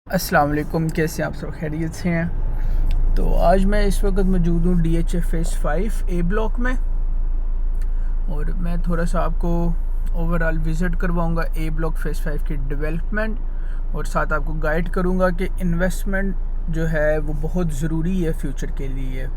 अस्सलाम वालेकुम, कैसे आप सब खैरियत से हैं। तो आज मैं इस वक्त मौजूद हूँ DHA फेज़ 5 ए ब्लॉक में और मैं थोड़ा सा आपको ओवरऑल विज़िट करवाऊँगा ए ब्लॉक फेज़ 5 की डेवलपमेंट और साथ आपको गाइड करूँगा कि इन्वेस्टमेंट जो है वो बहुत ज़रूरी है फ्यूचर के लिए।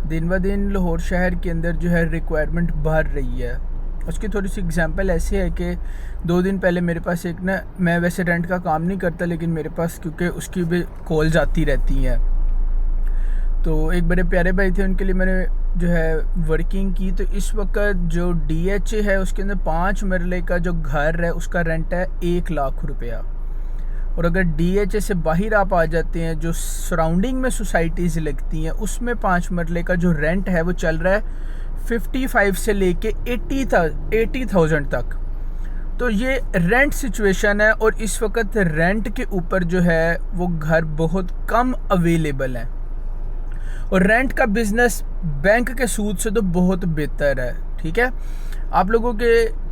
दिन ब दिन लाहौर शहर के अंदर जो है रिक्वायरमेंट बढ़ रही है। उसकी थोड़ी सी एग्जांपल ऐसे है कि 2 दिन पहले मेरे पास एक ना, मैं वैसे रेंट का काम नहीं करता लेकिन मेरे पास क्योंकि उसकी भी कॉल्स आती रहती हैं, तो एक बड़े प्यारे भाई थे, उनके लिए मैंने जो है वर्किंग की। तो इस वक्त जो DHA है उसके अंदर 5 मरले का जो घर है उसका रेंट है 1 लाख रुपया। और अगर DHA से बाहर आप आ जाते हैं, जो सराउंडिंग में सोसाइटीज़ लगती हैं, उसमें 5 मरले का जो रेंट है वो चल रहा है 55 से लेके 80,000 तक। तो ये रेंट सिचुएशन है और इस वक्त रेंट के ऊपर जो है वो घर बहुत कम अवेलेबल है। और रेंट का बिज़नेस बैंक के सूद से तो बहुत बेहतर है। ठीक है, आप लोगों के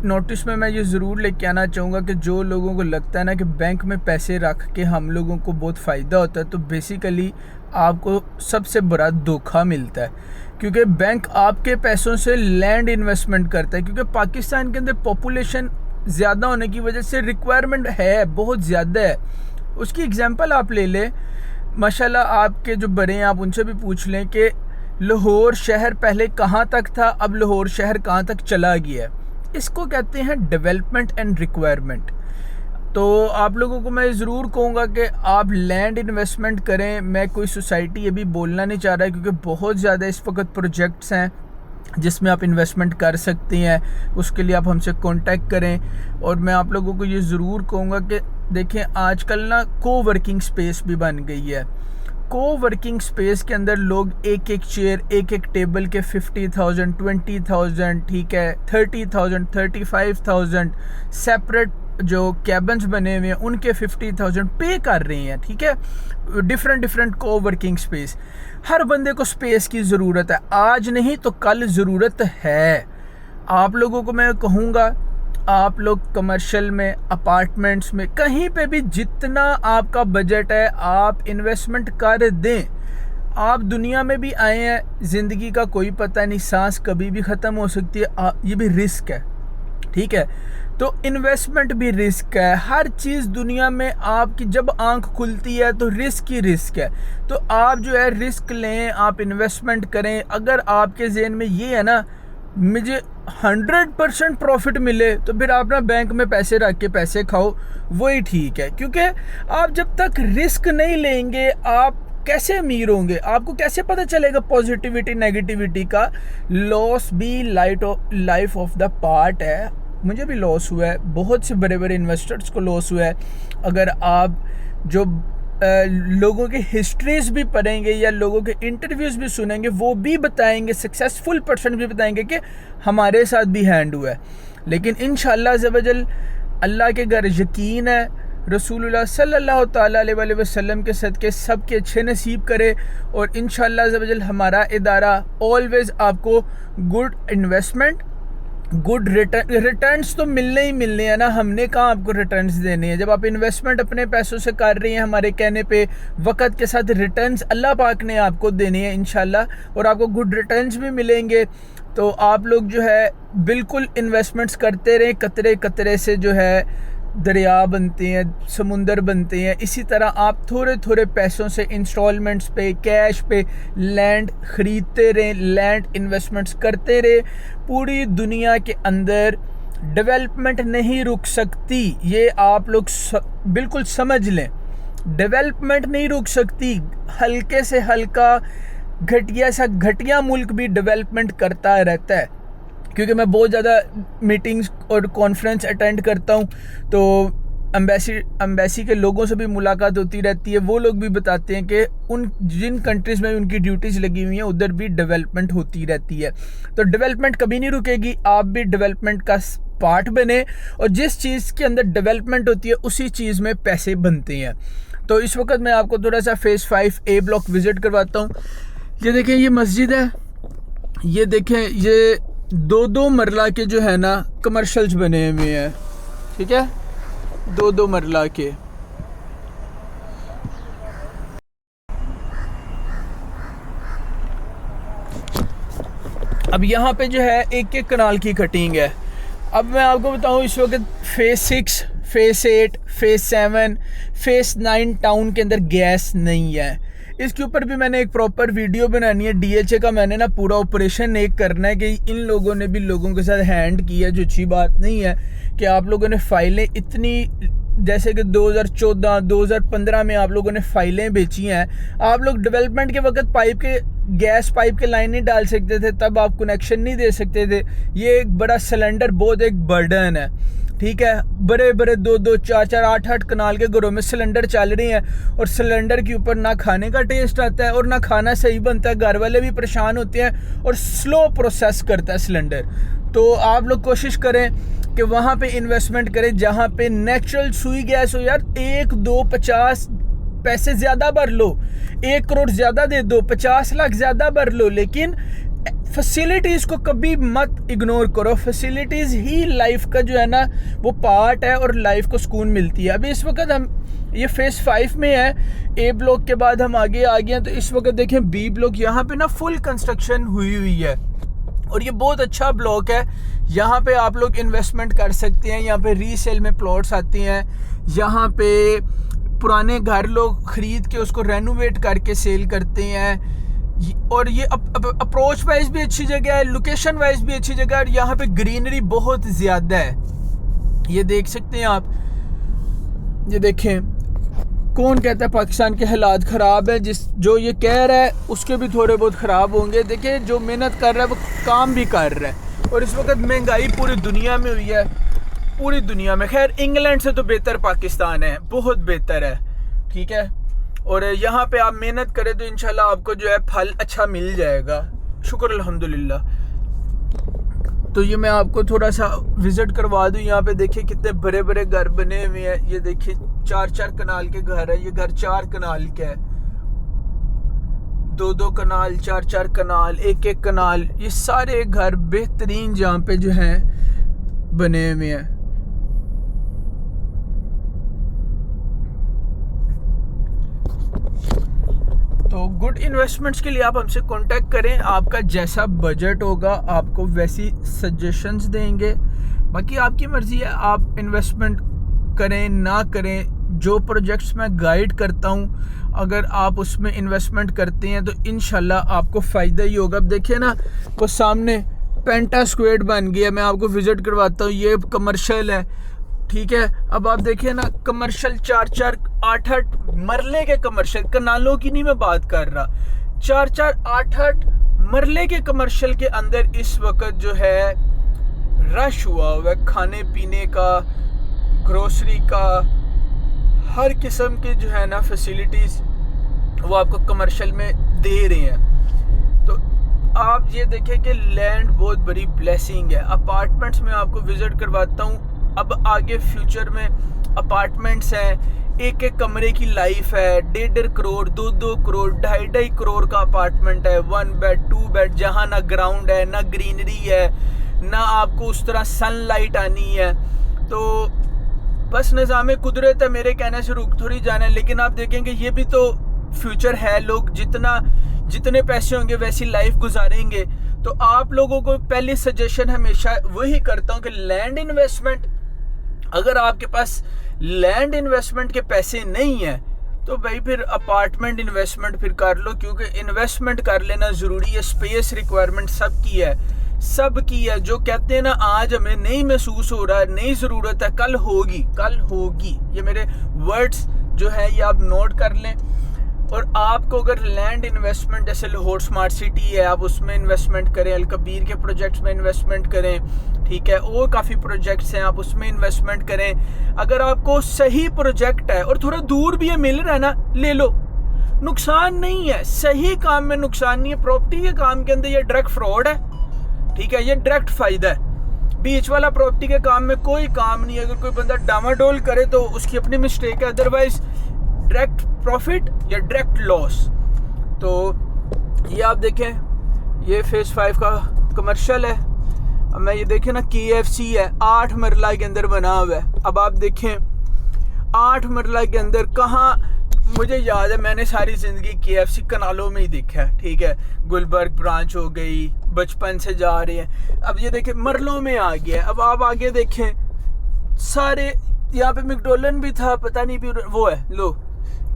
नोटिस में मैं ये ज़रूर लेके आना चाहूँगा कि जो लोगों को लगता है ना कि बैंक में पैसे रख के हम लोगों को बहुत फ़ायदा होता है, तो बेसिकली आपको सबसे बड़ा धोखा मिलता है, क्योंकि बैंक आपके पैसों से लैंड इन्वेस्टमेंट करता है। क्योंकि पाकिस्तान के अंदर पॉपुलेशन ज़्यादा होने की वजह से रिक्वायरमेंट है, बहुत ज़्यादा है। उसकी एग्जांपल आप ले लें, माशाल्लाह आपके जो बड़े हैं आप उनसे भी पूछ लें कि लाहौर शहर पहले कहाँ तक था, अब लाहौर शहर कहाँ तक चला गया है। इसको कहते हैं डेवलपमेंट एंड रिक्वायरमेंट। तो आप लोगों को मैं ज़रूर कहूँगा कि आप लैंड इन्वेस्टमेंट करें। मैं कोई सोसाइटी अभी बोलना नहीं चाह रहा, क्योंकि बहुत ज़्यादा इस वक्त प्रोजेक्ट्स हैं जिसमें आप इन्वेस्टमेंट कर सकते हैं। उसके लिए आप हमसे कांटेक्ट करें। और मैं आप लोगों को ये ज़रूर कहूँगा कि देखें, आजकल ना कोवर्किंग स्पेस भी बन गई है। कोवर्किंग स्पेस के अंदर लोग एक एक चेयर, एक एक टेबल के 50,000, 20,000, ठीक है, 30,000, 35,000 सेपरेट जो कैबन्स बने हुए हैं उनके 50,000 पे कर रहे हैं। ठीक है, डिफरेंट कोवर्किंग स्पेस। हर बंदे को स्पेस की ज़रूरत है, आज नहीं तो कल ज़रूरत है। आप लोगों को मैं कहूँगा, आप लोग कमर्शियल में, अपार्टमेंट्स में, कहीं पे भी जितना आपका बजट है आप इन्वेस्टमेंट कर दें। आप दुनिया में भी आए हैं, ज़िंदगी का कोई पता नहीं, सांस कभी भी ख़त्म हो सकती है, ये भी रिस्क है। ठीक है, तो इन्वेस्टमेंट भी रिस्क है। हर चीज़ दुनिया में आपकी जब आंख खुलती है तो रिस्क ही रिस्क है। तो आप जो है रिस्क लें, आप इन्वेस्टमेंट करें। अगर आपके ज़हन में ये है ना मुझे 100% प्रॉफिट मिले, तो फिर आप ना बैंक में पैसे रख के पैसे खाओ, वही ठीक है। क्योंकि आप जब तक रिस्क नहीं लेंगे आप कैसे अमीर होंगे? आपको कैसे पता चलेगा पॉजिटिविटी नेगेटिविटी का? लॉस भी लाइफ ऑफ द पार्ट है। मुझे भी लॉस हुआ है, बहुत से बड़े बड़े इन्वेस्टर्स को लॉस हुआ है। अगर आप जो लोगों की हिस्ट्रीज भी पढ़ेंगे या लोगों के इंटरव्यूज़ भी सुनेंगे, वो भी बताएंगे, सक्सेसफुल पर्सन भी बताएंगे कि हमारे साथ भी हैंड हुआ है। लेकिन इंशाअल्लाह ज़वजल अल्लाह के घर यकीन है, रसूलुल्लाह सल्लल्लाहु तआला अलैहि वसल्लम के सदके सबके अच्छे नसीब करे। और इंशाअल्लाह ज़वजल हमारा इदारा ऑलवेज़ आपको गुड इन्वेस्टमेंट, गुड रिटर्न्स तो मिलने ही मिलने हैं ना। हमने कहाँ आपको रिटर्न्स देने हैं? जब आप इन्वेस्टमेंट अपने पैसों से कर रही हैं हमारे कहने पे, वक्त के साथ रिटर्न्स अल्लाह पाक ने आपको देने हैं इंशाल्लाह, और आपको गुड रिटर्न्स भी मिलेंगे। तो आप लोग जो है बिल्कुल इन्वेस्टमेंट्स करते रहें। कतरे कतरे से जो है दरिया बनते हैं, समुंदर बनते हैं। इसी तरह आप थोड़े थोड़े पैसों से इंस्टॉलमेंट्स पे, कैश पे लैंड ख़रीदते रहें, लैंड इन्वेस्टमेंट्स करते रहें। पूरी दुनिया के अंदर डेवलपमेंट नहीं रुक सकती, ये आप लोग बिल्कुल समझ लें। डेवलपमेंट नहीं रुक सकती। हल्के से हल्का घटिया सा घटिया मुल्क भी डेवलपमेंट करता रहता है। क्योंकि मैं बहुत ज़्यादा मीटिंग्स और कॉन्फ्रेंस अटेंड करता हूँ, तो एम्बेसी के लोगों से भी मुलाकात होती रहती है। वो लोग भी बताते हैं कि उन जिन कंट्रीज़ में उनकी ड्यूटीज़ लगी हुई हैं उधर भी डेवलपमेंट होती रहती है। तो डेवलपमेंट कभी नहीं रुकेगी। आप भी डेवलपमेंट का पार्ट बने, और जिस चीज़ के अंदर डेवलपमेंट होती है उसी चीज़ में पैसे बनते हैं। तो इस वक्त मैं आपको थोड़ा सा फेज़ 5 ए ब्लॉक विज़िट करवाता हूँ। ये देखें, ये मस्जिद है, ये देखें, ये 2-2 मरला के जो है ना कमर्शल्स बने हुए हैं। ठीक है, 2-2 मरला के। अब यहाँ पे जो है एक एक कनाल की कटिंग है। अब मैं आपको बताऊँ, इस वक्त phase 6, phase 8, phase 7, phase 9 town के अंदर गैस नहीं है। इसके ऊपर भी मैंने एक प्रॉपर वीडियो बनानी है। DHA का मैंने ना पूरा ऑपरेशन एक करना है कि इन लोगों ने भी लोगों के साथ हैंड किया, जो अच्छी बात नहीं है कि आप लोगों ने फ़ाइलें इतनी, जैसे कि 2014, 2015 में आप लोगों ने फ़ाइलें बेची हैं। आप लोग डेवलपमेंट के वक्त गैस पाइप के लाइन नहीं डाल सकते थे, तब आप कनेक्शन नहीं दे सकते थे। ये एक बड़ा सिलेंडर बहुत एक बर्डन है, ठीक है। बड़े बड़े 2-2, 4-4, 8-8 कनाल के घरों में सिलेंडर चल रही हैं और सिलेंडर के ऊपर ना खाने का टेस्ट आता है और ना खाना सही बनता है। घर वाले भी परेशान होते हैं और स्लो प्रोसेस करता है सिलेंडर। तो आप लोग कोशिश करें कि वहाँ पे इन्वेस्टमेंट करें जहाँ पे नेचुरल सुई गैस हो। यार 1, 2, 50 पैसे ज़्यादा भर लो, 1 करोड़ ज़्यादा दे दो, 50 लाख ज़्यादा भर लो, लेकिन फैसिलिटीज़ को कभी मत इग्नोर करो। फैसिलिटीज़ ही लाइफ का जो है ना वो पार्ट है और लाइफ को सुकून मिलती है। अभी इस वक्त हम ये फेज़ 5 में है, A ब्लॉक के बाद हम आगे आ गए हैं। तो इस वक्त देखें B ब्लॉक, यहाँ पे ना फुल कंस्ट्रक्शन हुई है और ये बहुत अच्छा ब्लॉक है। यहाँ पे आप लोग इन्वेस्टमेंट कर सकते हैं। यहाँ पे रीसेल में प्लॉट्स आती हैं, यहाँ पे पुराने घर लोग ख़रीद के उसको रेनोवेट करके सेल करते हैं। और ये अप्रोच वाइज भी अच्छी जगह है, लोकेशन वाइज भी अच्छी जगह है और यहाँ पे ग्रीनरी बहुत ज़्यादा है। ये देख सकते हैं आप, ये देखें। कौन कहता है पाकिस्तान के हालात ख़राब है? जो ये कह रहा है उसके भी थोड़े बहुत ख़राब होंगे। देखिए जो मेहनत कर रहा है वो काम भी कर रहा है। और इस वक्त महंगाई पूरी दुनिया में हुई है, पूरी दुनिया में। खैर इंग्लैंड से तो बेहतर पाकिस्तान है, बहुत बेहतर है, ठीक है। और यहाँ पे आप मेहनत करें तो इंशाल्लाह आपको जो है फल अच्छा मिल जाएगा। शुक्र अल्हम्दुलिल्लाह। तो ये मैं आपको थोड़ा सा विज़िट करवा दूँ। यहाँ पे देखिए कितने बड़े बड़े घर बने हुए हैं। ये देखिए 4-4 कनाल के घर है। ये घर 4 कनाल के है, 2-2 कनाल, 4-4 कनाल, 1-1 कनाल। ये सारे घर बेहतरीन जहाँ पे जो हैं बने हुए हैं। तो गुड इन्वेस्टमेंट्स के लिए आप हमसे कांटेक्ट करें। आपका जैसा बजट होगा आपको वैसी सजेशंस देंगे। बाकी आपकी मर्ज़ी है, आप इन्वेस्टमेंट करें ना करें। जो प्रोजेक्ट्स मैं गाइड करता हूं, अगर आप उसमें इन्वेस्टमेंट करते हैं तो इंशाल्लाह आपको फ़ायदा ही होगा। अब देखिए ना, वो सामने पेंटा स्क्वाड बन गया। मैं आपको विज़िट करवाता हूँ। ये कमर्शियल है, ठीक है। अब आप देखिए ना, कमर्शियल 4-4, 8-8 मरले के कमर्शियल, कनालों की नहीं मैं बात कर रहा, 4-4, 8-8 मरले के कमर्शियल के अंदर इस वक्त जो है रश हुआ हुआ है। खाने पीने का, ग्रोसरी का, हर किस्म के जो है ना फैसिलिटीज़ वो आपको कमर्शियल में दे रहे हैं। तो आप ये देखें कि लैंड बहुत बड़ी ब्लेसिंग है। अपार्टमेंट्स में आपको विज़िट करवाता हूँ। अब आगे फ्यूचर में अपार्टमेंट्स हैं, 1-1 कमरे की लाइफ है। 1.5 करोड़, 2-2 करोड़, 2.5 करोड़ का अपार्टमेंट है। 1 बेड, 2 बेड, जहाँ ना ग्राउंड है, ना ग्रीनरी है, ना आपको उस तरह सनलाइट आनी है। तो बस निज़ाम कुदरत है, मेरे कहने से रुक थोड़ी जाना है। लेकिन आप देखेंगे ये भी तो फ्यूचर है। लोग जितने पैसे होंगे वैसी लाइफ गुजारेंगे। तो आप लोगों को पहली सजेशन हमेशा वही करता हूँ कि लैंड इन्वेस्टमेंट, अगर आपके पास लैंड इन्वेस्टमेंट के पैसे नहीं है तो भाई फिर अपार्टमेंट इन्वेस्टमेंट फिर कर लो, क्योंकि इन्वेस्टमेंट कर लेना ज़रूरी है। स्पेस रिक्वायरमेंट सबकी है, सबकी है। जो कहते हैं ना आज हमें नहीं महसूस हो रहा है, नहीं ज़रूरत है, कल होगी, कल होगी। ये मेरे वर्ड्स जो है ये आप नोट कर लें। और आपको अगर लैंड इन्वेस्टमेंट, जैसे लाहौर स्मार्ट सिटी है, आप उसमें इन्वेस्टमेंट करें, अलकबीर के प्रोजेक्ट्स में इन्वेस्टमेंट करें, ठीक है। और काफ़ी प्रोजेक्ट्स हैं, आप उसमें इन्वेस्टमेंट करें। अगर आपको सही प्रोजेक्ट है और थोड़ा दूर भी है, मिल रहा है ना, ले लो, नुकसान नहीं है। सही काम में नुकसान नहीं है। प्रॉपर्टी के काम के अंदर ये डायरेक्ट फ्रॉड है, ठीक है, ये डायरेक्ट फ़ायदा है। बीच वाला प्रॉपर्टी के काम में कोई काम नहीं है। अगर कोई बंदा डामाडोल करे तो उसकी अपनी मिस्टेक है, अदरवाइज डायरेक्ट प्रॉफिट या डायरेक्ट लॉस। तो ये आप देखें, ये फेज़ 5 का कमर्शियल है। अब मैं ये देखें ना, KFC है, 8 मरला के अंदर बना हुआ है। अब आप देखें 8 मरला के अंदर कहाँ मुझे याद है मैंने सारी ज़िंदगी KFC कनालों में ही देखा है, ठीक है। गुलबर्ग ब्रांच हो गई, बचपन से जा रहे हैं। अब ये देखें मरलों में आ गया है। अब आप आगे देखें सारे, यहाँ पे मैकडॉनल्ड भी था, पता नहीं भी वो है। लो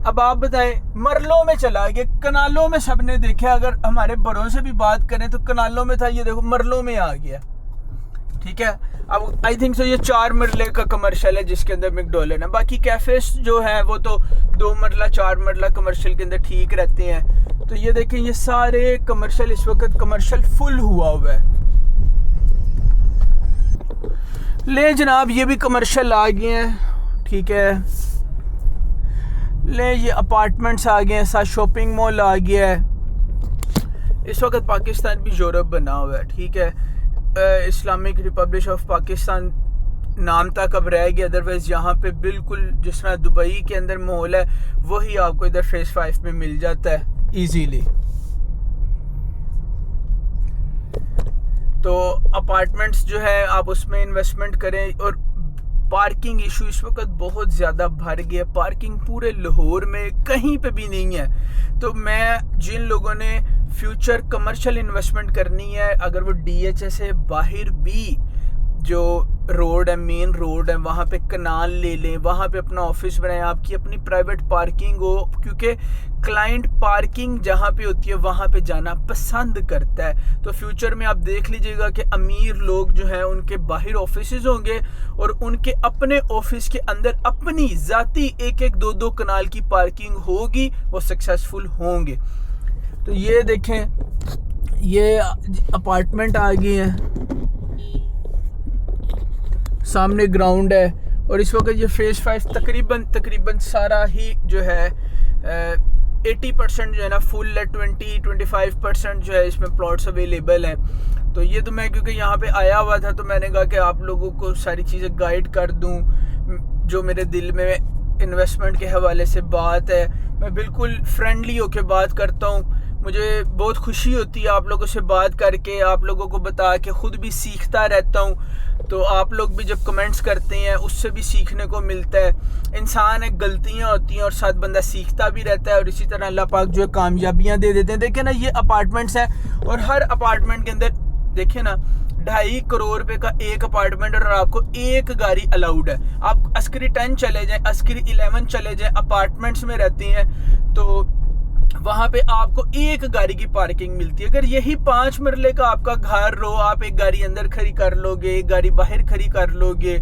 अब आप बताएं, मरलों में चला गया, कनालों में सबने देखा। अगर हमारे बड़ों से भी बात करें तो कनालों में था, ये देखो मरलों में आ गया, ठीक है। अब आई थिंक सो ये 4 मरले का कमर्शियल है जिसके अंदर मैकडॉनल्ड है। बाकी कैफेस जो है वो तो 2 मरला 4 मरला कमर्शियल के अंदर ठीक रहते हैं। तो ये देखें ये सारे कमर्शियल इस वक्त कमर्शियल फुल हुआ हुआ है। ले जनाब ये भी कमर्शियल आ गए हैं, ठीक है। ले ये अपार्टमेंट्स आ गए हैं, साथ शॉपिंग मॉल आ गया है। इस वक्त पाकिस्तान भी यूरोप बना हुआ है, ठीक है। इस्लामिक रिपब्लिक ऑफ पाकिस्तान नाम तक अब रह गया, अदरवाइज़ यहाँ पे बिल्कुल जिस तरह दुबई के अंदर माहौल है वही आपको इधर फेज़ 5 में मिल जाता है इजीली। तो अपार्टमेंट्स जो है आप उसमें इन्वेस्टमेंट करें। और पार्किंग इशू इस वक्त बहुत ज़्यादा भर गया, पार्किंग पूरे लाहौर में कहीं पे भी नहीं है। तो मैं जिन लोगों ने फ्यूचर कमर्शियल इन्वेस्टमेंट करनी है, अगर वो DHA से बाहर भी जो रोड है, मेन रोड है, वहाँ पे कनाल ले लें, वहाँ पे अपना ऑफिस बनाएं, आपकी अपनी प्राइवेट पार्किंग हो। क्योंकि क्लाइंट पार्किंग जहाँ पे होती है वहाँ पे जाना पसंद करता है। तो फ्यूचर में आप देख लीजिएगा कि अमीर लोग जो हैं उनके बाहर ऑफिसेज होंगे और उनके अपने ऑफिस के अंदर अपनी ज़ाती 1-1, 2-2 कनाल की पार्किंग होगी, वो सक्सेसफुल होंगे। तो ये देखें ये अपार्टमेंट आ गए हैं, सामने ग्राउंड है। और इस वक्त ये फेज़ 5 तकरीबन सारा ही जो है 80% जो है ना फुल है, 20-25% जो है इसमें प्लॉट्स अवेलेबल हैं। तो ये तो मैं क्योंकि यहाँ पे आया हुआ था तो मैंने कहा कि आप लोगों को सारी चीज़ें गाइड कर दूँ। जो मेरे दिल में इन्वेस्टमेंट के हवाले से बात है, मैं बिल्कुल फ्रेंडली होकर बात करता हूँ। मुझे बहुत खुशी होती है आप लोगों से बात करके, आप लोगों को बता के, ख़ुद भी सीखता रहता हूँ। तो आप लोग भी जब कमेंट्स करते हैं उससे भी सीखने को मिलता है। इंसान एक गलतियाँ होती हैं और साथ बंदा सीखता भी रहता है। और इसी तरह अल्लाह पाक जो है कामयाबियाँ दे देते हैं। देखें ना ये अपार्टमेंट्स हैं और हर अपार्टमेंट के अंदर देखें ना 2.5 करोड़ रुपए का एक अपार्टमेंट और आपको एक गाड़ी अलाउड है। आप अस्करी 10 चले जाएं, अस्करी 11 चले जाएं, अपार्टमेंट्स में रहती हैं तो वहाँ पे आपको एक गाड़ी की पार्किंग मिलती है। अगर यही 5 मरले का आपका घर रो, आप एक गाड़ी अंदर खड़ी कर लोगे, एक गाड़ी बाहर खड़ी कर लोगे,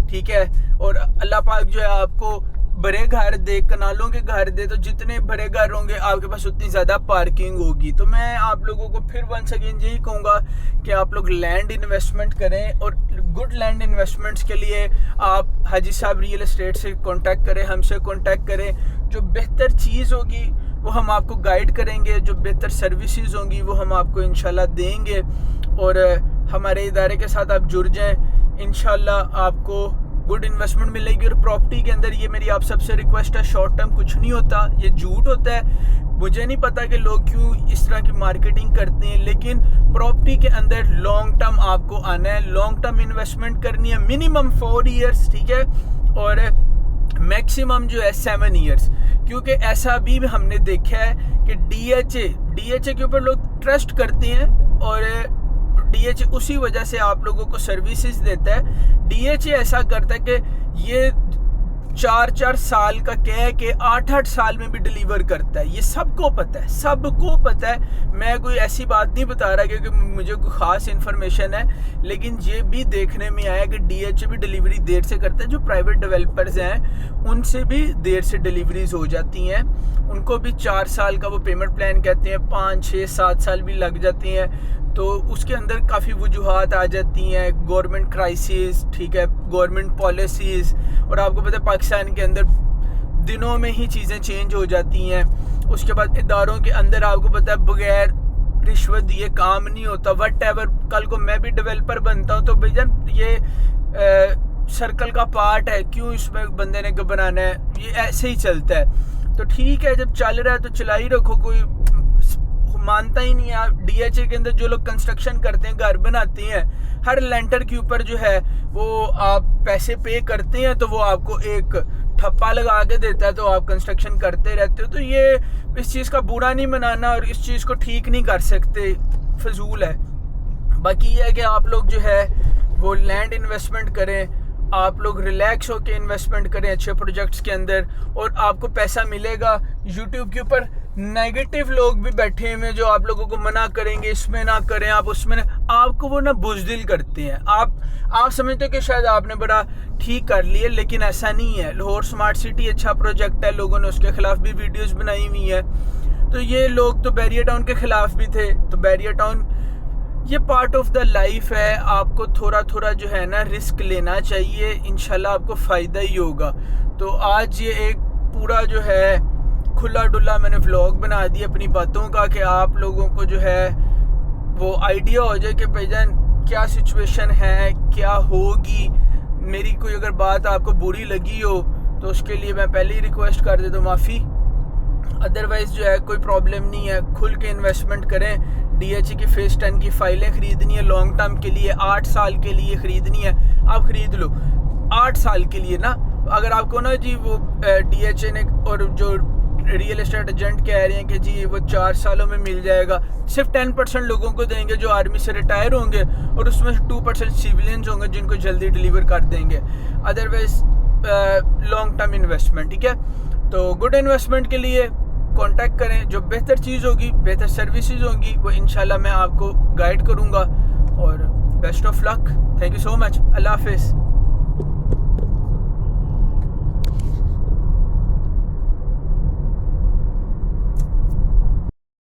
ठीक है। और अल्लाह पाक जो है आपको बड़े घर दे, कनालों के घर दे, तो जितने बड़े घर होंगे आपके पास उतनी ज़्यादा पार्किंग होगी। तो मैं आप लोगों को फिर वंस अगेन यही कहूँगा कि आप लोग लैंड इन्वेस्टमेंट करें। और गुड लैंड इन्वेस्टमेंट्स के लिए आप हाजी साहब रियल एस्टेट से कांटेक्ट करें, हमसे कांटेक्ट करें। जो बेहतर चीज़ होगी वो हम आपको गाइड करेंगे, जो बेहतर सर्विसेज होंगी वो हम आपको इंशाल्लाह देंगे। और हमारे इदारे के साथ आप जुड़ जाएं, इंशाल्लाह आपको गुड इन्वेस्टमेंट मिलेगी। और प्रॉपर्टी के अंदर ये मेरी आप सबसे रिक्वेस्ट है, शॉर्ट टर्म कुछ नहीं होता, ये झूठ होता है। मुझे नहीं पता कि लोग क्यों इस तरह की मार्केटिंग करते हैं, लेकिन प्रॉपर्टी के अंदर लॉन्ग टर्म आपको आना है, लॉन्ग टर्म इन्वेस्टमेंट करनी है, मिनिमम 4 ईयर्स, ठीक है। और मैक्सिमम जो है 7 ईयर्स। क्योंकि ऐसा भी हमने देखा है कि DHA के ऊपर लोग ट्रस्ट करते हैं और DHA उसी वजह से आप लोगों को सर्विसेज देता है। DHA ऐसा करता है कि ये 4-4 साल का कह के 8-8 साल में भी डिलीवर करता है। ये सबको पता है, सबको पता है। मैं कोई ऐसी बात नहीं बता रहा क्योंकि मुझे कोई ख़ास इन्फॉर्मेशन है, लेकिन ये भी देखने में आया कि DHA भी डिलीवरी देर से करता है। जो प्राइवेट डेवलपर्स हैं उनसे भी देर से डिलीवरीज हो जाती हैं, उनको भी 4 साल का वो पेमेंट प्लान कहते हैं, 5, 6, 7 साल भी लग जाती हैं। तो उसके अंदर काफ़ी वजूहात आ जाती हैं, गवर्नमेंट क्राइसिस, ठीक है, गवर्नमेंट पॉलिसीज़। और आपको पता है पाकिस्तान के अंदर दिनों में ही चीज़ें चेंज हो जाती हैं। उसके बाद इदारों के अंदर आपको पता है बगैर रिश्वत दिए काम नहीं होता। व्हाटएवर, कल को मैं भी डेवलपर बनता हूँ तो भैया ये सर्कल का पार्ट है, क्यों इसमें बंदे ने घबराना है, ये ऐसे ही चलता है। तो ठीक है, जब चल रहा है तो चला ही रखो, कोई मानता ही नहीं है। DHA के अंदर जो लोग कंस्ट्रक्शन करते हैं, घर बनाते हैं, हर लेंटर के ऊपर जो है वो आप पैसे पे करते हैं तो वो आपको एक ठप्पा लगा के देता है तो आप कंस्ट्रक्शन करते रहते हो। तो ये इस चीज़ का बुरा नहीं मनाना और इस चीज़ को ठीक नहीं कर सकते, फजूल है। बाकी ये है कि आप लोग जो है वो लैंड इन्वेस्टमेंट करें, आप लोग रिलैक्स होकर इन्वेस्टमेंट करें अच्छे प्रोजेक्ट्स के अंदर, और आपको पैसा मिलेगा। यूट्यूब के ऊपर नेगेटिव लोग भी बैठे हुए जो आप लोगों को मना करेंगे, इसमें ना करें, आप उसमें ना, आपको वो ना बुज़दिल करते हैं। आप समझते हो कि शायद आपने बड़ा ठीक कर लिया, लेकिन ऐसा नहीं है। लाहौर स्मार्ट सिटी अच्छा प्रोजेक्ट है, लोगों ने उसके खिलाफ भी वीडियोज़ बनाई हुई है। तो ये लोग तो बैरियर टाउन के खिलाफ भी थे। तो बैरियर टाउन ये पार्ट ऑफ द लाइफ है, आपको थोड़ा थोड़ा जो है ना रिस्क लेना चाहिए, इंशाल्लाह आपको फ़ायदा ही होगा। तो आज ये एक पूरा जो है खुला डुला मैंने व्लॉग बना दिया अपनी बातों का, कि आप लोगों को जो है वो आइडिया हो जाए कि भाईजान क्या सिचुएशन है, क्या होगी। मेरी कोई अगर बात आपको बुरी लगी हो तो उसके लिए मैं पहले ही रिक्वेस्ट कर देता हूँ माफ़ी। अदरवाइज़ जो है कोई प्रॉब्लम नहीं है, खुल के इन्वेस्टमेंट करें। DHA की फेज़ 10 की फ़ाइलें ख़रीदनी है लॉन्ग टर्म के लिए, 8 साल के लिए ख़रीदनी है, आप ख़रीद लो 8 साल के लिए ना। अगर आपको ना जी वो DHA ने और जो रियल एस्टेट एजेंट कह रहे हैं कि जी वो 4 सालों में मिल जाएगा, सिर्फ 10% लोगों को देंगे जो आर्मी से रिटायर होंगे, और उसमें 2% सिविलियंस होंगे जिनको जल्दी डिलीवर कर देंगे। अदरवाइज़ लॉन्ग टर्म इन्वेस्टमेंट, ठीक है। तो गुड इन्वेस्टमेंट के लिए कांटेक्ट करें, जो बेहतर चीज़ होगी, बेहतर सर्विसेज होंगी, वो इंशाल्लाह मैं आपको गाइड करूँगा। और best of luck, thank you so much, अल्लाह हाफिज़।